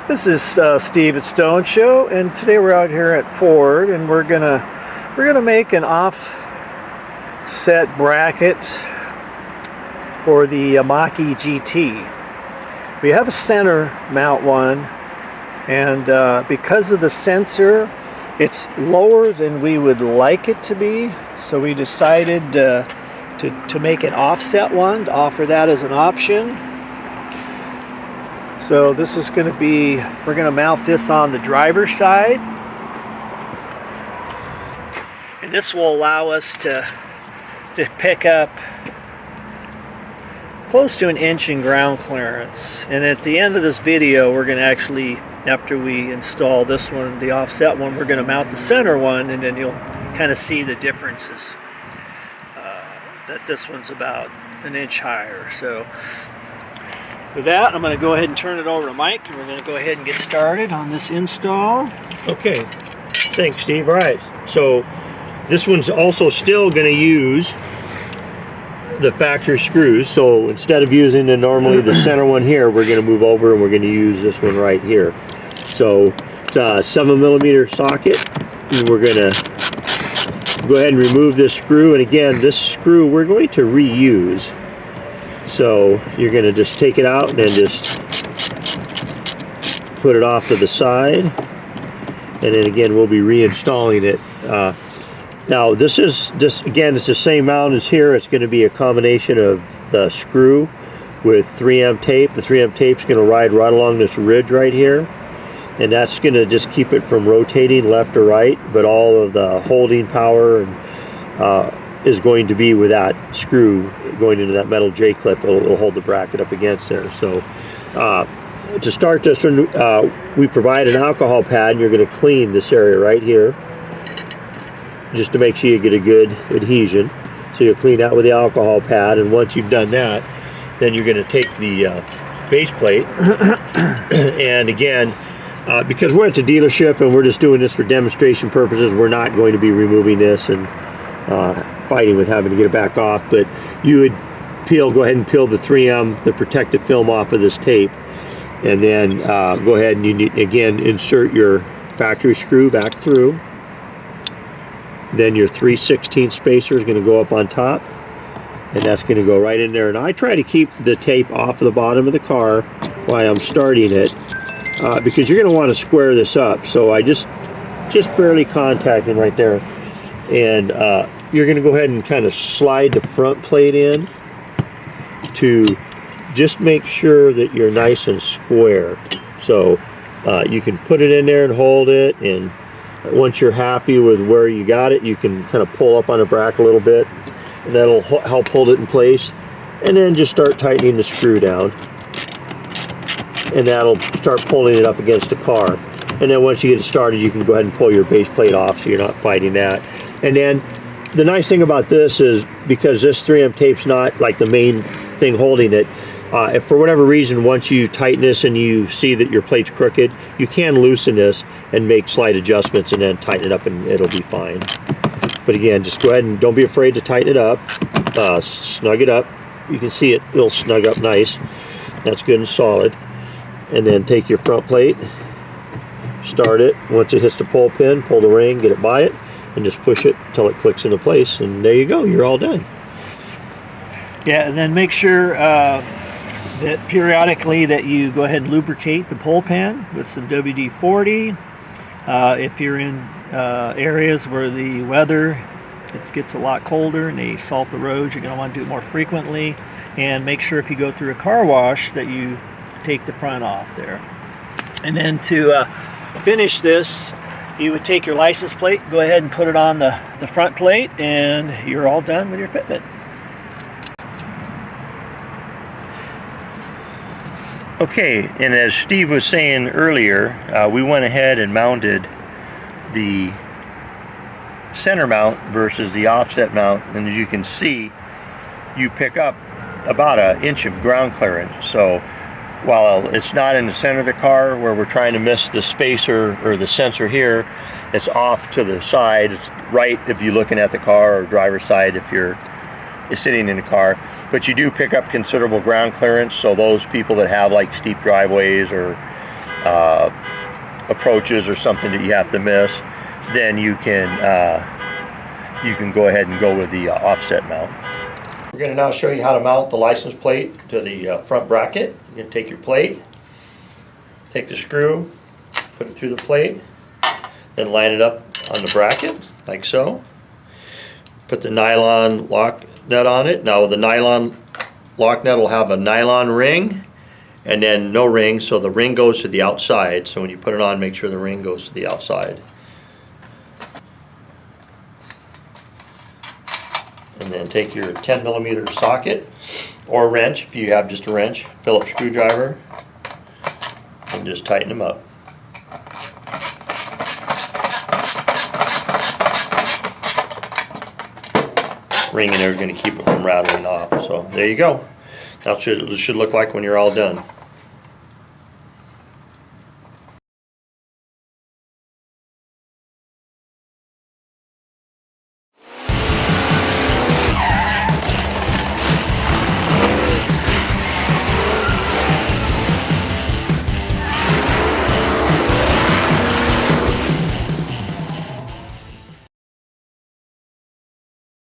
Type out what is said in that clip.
This is Steve at STO N SHO, and today we're out here at Ford, and we're gonna make an offset bracket for the Mach GT. We have a center mount one, and because of the sensor, it's lower than we would like it to be. So we decided to make an offset one, to offer that as an option. So this is going to be, we're going to mount this on the driver's side, and this will allow us to pick up close to 1 inch in ground clearance. And at the end of this video, we're going to actually, after we install this one, the offset one, we're going to mount the center one, and then you'll kind of see the differences, that this one's about 1 inch higher. So with that, I'm going to go ahead and turn it over to Mike, and we're going to go ahead and get started on this install. Okay, thanks Steve. All right, so this one's also still going to use the factory screws. So instead of using normally the center one here, we're going to move over and we're going to use this one right here. So it's a 7mm socket, and we're going to go ahead and remove this screw. And again, this screw we're going to reuse. So you're going to just take it out and then just put it off to the side, and then again we'll be reinstalling it. Now this is just, again, it's the same mount as here. It's going to be a combination of the screw with 3M tape. The 3M tape's going to ride right along this ridge right here, and that's going to just keep it from rotating left or right, but all of the holding power and is going to be with that screw going into that metal J-clip. It'll hold the bracket up against there. So to start this one, we provide an alcohol pad, and you're going to clean this area right here just to make sure you get a good adhesion. So you'll clean that with the alcohol pad, and once you've done that, then you're going to take the base plate and again, because we're at the dealership and we're just doing this for demonstration purposes, we're not going to be removing this and fighting with having to get it back off. But you would go ahead and peel the 3M, the protective film, off of this tape, and then go ahead and you need, again, insert your factory screw back through. Then your 3/16 spacer is going to go up on top, and that's going to go right in there. And I try to keep the tape off the bottom of the car while I'm starting it, because you're going to want to square this up. So I just barely contacting right there, and you're going to go ahead and kind of slide the front plate in to just make sure that you're nice and square. So you can put it in there and hold it, and once you're happy with where you got it, you can kind of pull up on the bracket a little bit, and that'll help hold it in place. And then just start tightening the screw down, and that'll start pulling it up against the car. And then once you get it started, you can go ahead and pull your base plate off, so you're not fighting that. And then the nice thing about this is, because this 3M tape's not like the main thing holding it, if for whatever reason, once you tighten this and you see that your plate's crooked, you can loosen this and make slight adjustments and then tighten it up, and it'll be fine. But again, just go ahead and don't be afraid to tighten it up. Snug it up. You can see it'll snug up nice. That's good and solid. And then take your front plate, start it. Once it hits the pull pin, pull the ring, get it by it, and just push it until it clicks into place, and there you go, you're all done. Yeah, and then make sure that periodically that you go ahead and lubricate the pull pan with some WD-40. If you're in areas where the weather gets a lot colder and they salt the roads, you're going to want to do it more frequently. And make sure if you go through a car wash that you take the front off there. And then to finish this, you would take your license plate, go ahead and put it on the front plate, and you're all done with your fitment. Okay, and as Steve was saying earlier, we went ahead and mounted the center mount versus the offset mount, and as you can see, you pick up about 1 inch of ground clearance. So while it's not in the center of the car where we're trying to miss the spacer or the sensor here, it's off to the side. It's right if you're looking at the car, or driver's side if you're sitting in the car. But you do pick up considerable ground clearance, so those people that have like steep driveways or approaches or something that you have to miss, then you can go ahead and go with the offset mount. We're going to now show you how to mount the license plate to the front bracket. You're going to take your plate, take the screw, put it through the plate, then line it up on the bracket like so. Put the nylon lock nut on it. Now the nylon lock nut will have a nylon ring and then no ring, so the ring goes to the outside. So when you put it on, make sure the ring goes to the outside. And then take your 10mm socket or wrench, if you have just a wrench, Phillips screwdriver, and just tighten them up. Ring in there is going to keep it from rattling off. So there you go. That's what it should look like when you're all done.